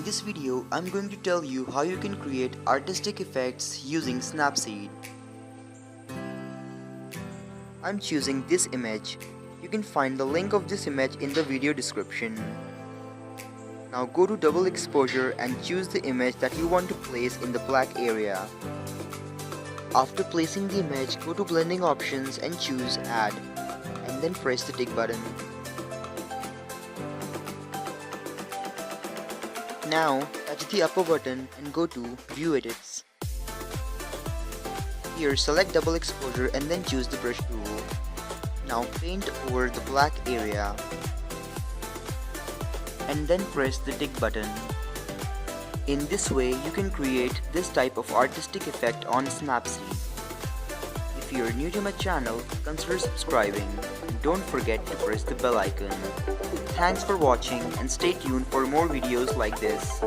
this video, I'm going to tell you how you can create artistic effects using Snapseed. I'm choosing this image. You can find the link of this image in the video description. Now go to double exposure and choose the image that you want to place in the black area. After placing the image, go to blending options and choose add, and then press the tick button. Now touch the upper button and go to view edits. Here select double exposure and then choose the brush tool. Now paint over the black area and then press the tick button. In this way you can create this type of artistic effect on Snapseed. If you are new to my channel, consider subscribing and don't forget to press the bell icon. Thanks for watching and stay tuned for more videos like this.